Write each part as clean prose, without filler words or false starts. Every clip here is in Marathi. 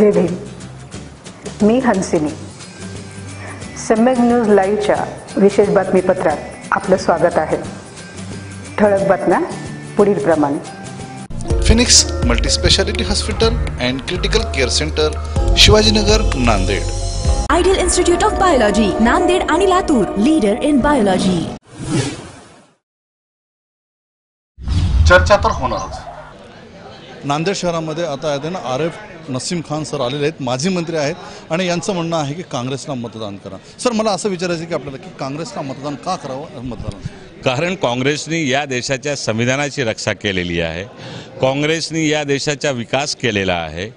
जय भीम। मी हंसिनी। सम्यक न्यूज लाईव्हच्या विशेष बातमीपत्रात आपलं स्वागत आहे। ठळक बातम्या पुढील प्रमाणे। Phoenix multispeciality hospital and critical care centre, Shivajinagar, Nanded. Ideal institute of biology, Nanded आणि लातूर, लीडर इन बायोलॉजी। चर्चा तर होणारच। नांदेड शहरामध्ये आता आहे ना आरिफ नसीम खान सर आलेले आहेत, माजी मंत्री आहेत आणि यांचं म्हणणं आहे की काँग्रेसला मतदान करा। सर, मला असं विचारायचं की आपल्याला की काँग्रेसला मतदान का करावं? कारण काँग्रेसने या देशाच्या संविधानाची रक्षा केलेली आहे, काँग्रेसने या देशाचा विकास केलेला आहे,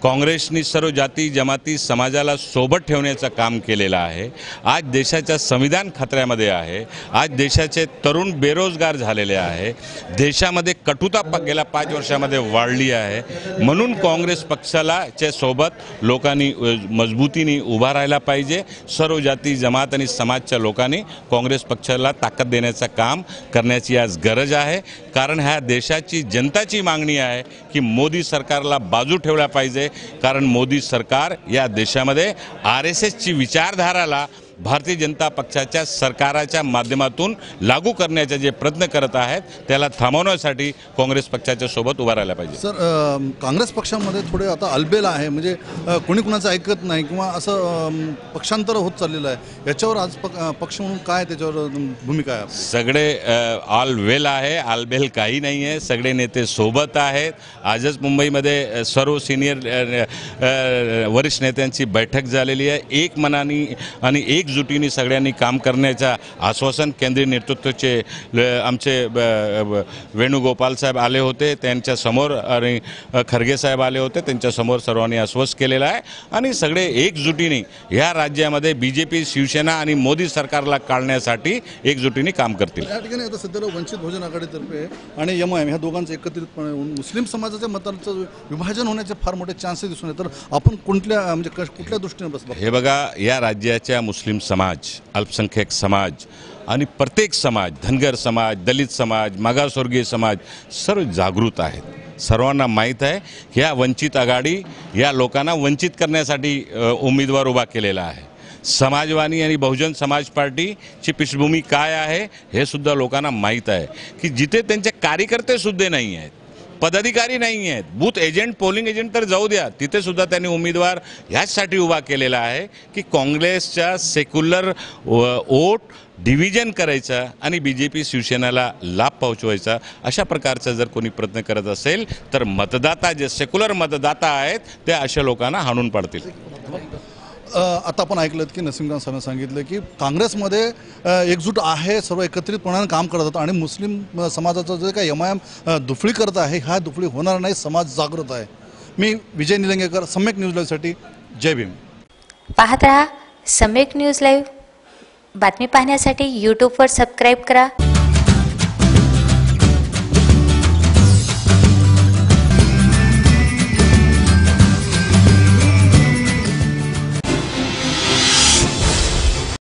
काँग्रेसने सर्व जाती जमाती समाजाला सोबत ठेवण्याचं काम केलेलं आहे। आज देशाचं संविधान खतऱ्यामध्ये आहे, आज देशाचे तरुण बेरोजगार झालेले आहे, देशामध्ये कटुता गेल्या 5 वर्षामध्ये वाढली आहे। म्हणून काँग्रेस पक्षाला च्या सोबत लोकांनी मजबूतीने उभा राहायला पाहिजे। सर्व जाती जमात आणि समाजच्या लोकांनी काँग्रेस पक्षाला ताकद देण्याचं काम करण्याची आज गरज आहे। कारण ह्या देशाची जनताची मागणी आहे की मोदी सरकारला बाजू ठेवला पाहिजे, कारण मोदी सरकार या देशामध्ये RSSची विचारधाराला भारतीय जनता पक्षाच्या सरकाराच्या माध्यमातून लागू करण्याचे जे प्रयत्न करत आहेत त्याला थांबवण्यासाठी काँग्रेस पक्षाच्या सोबत उभा राहायला पाहिजे। सर, काँग्रेस पक्षामध्ये थोडे आता अलबेल आहे, म्हणजे कोणी कुणाचं ऐकत नाही किंवा असं पक्षांतर होत चाललेलं आहे। याच्यावर आज पक्ष म्हणून काय त्याच्यावर भूमिका आहे? सगळे ऑल वेल आहे, अलबेल काही नाही आहे, सगळे नेते सोबत आहेत। आजच मुंबईमध्ये सर्व सिनियर वरिष्ठ नेत्यांची बैठक झालेली आहे। एक मनाने आणि एकजुटीने सगळ्यांनी काम करण्याचं आश्वासन केंद्रीय नेतृत्वाचे आमचे वेणुगोपाल साहेब आले होते, त्यांच्या समोर आणि खरगे साहेब आले होते, त्यांच्या समोर सर्वांनी आश्वासन केलेलं आहे आणि सगळे एकजुटीने ह्या राज्यामध्ये BJP शिवसेना आणि मोदी सरकारला काढण्यासाठी एकजुटीने काम करतील। या ठिकाणी आता सध्याला वंचित बहुजन आघाडीतर्फे आणि MIM ह्या दोघांचं एकत्रितपणे मुस्लिम समाजाच्या मतांचं विभाजन होण्याचे फार मोठे चान्सेस दिसून येतात। तर आपण कुठल्या दृष्टीने बसतो? हे बघा, या राज्याच्या मुस्लिम समाज, अल्पसंख्याक समाज आणि प्रत्येक समाज, धनगर समाज, दलित समाज, मागासवर्गीय समाज सर्व जागृत आहेत। सर्वांना माहीत आहे की या वंचित आघाडी या लोकांना वंचित करण्यासाठी उमेदवार उभा केलेला आहे। समाजवादी आणि बहुजन समाज पार्टीची पृष्ठभूमी काय आहे हे सुद्धा लोकांना माहीत आहे की जिथे त्यांचे कार्यकर्ते सुद्धा नाही आहेत, पदाधिकारी नाही आहेत, बूथ एजंट, पोलिंग एजंट तर जाऊ द्या, तिथे सुद्धा त्यांनी उमेदवार ह्याचसाठी उभा केलेला आहे की काँग्रेसच्या सेक्युलर वोट डिव्हिजन करायचा आणि BJP शिवसेनेला लाभ पोहोचवायचा। अशा प्रकारचा जर कोणी प्रयत्न करत असेल तर मतदाता, जे सेक्युलर मतदाता आहेत ते अशा लोकांना हाणून पाडतील। आता आपण ऐकलं की नसीम खान सरांनी सांगितलं की काँग्रेसमध्ये एकजूट आहे, सर्व एकत्रितपणाने काम करतात आणि मुस्लिम समाजाचं जे काही MIM दुफळी करत आहे, ह्या दुफळी होणार नाही, समाज जागृत आहे। मी विजय निलंगेकर, सम्यक न्यूज लाईव्हसाठी जय भीम। पाहत रहा सम्यक न्यूज लाईव्ह। बातमी पाहण्यासाठी YouTubeवर सबस्क्राईब करा।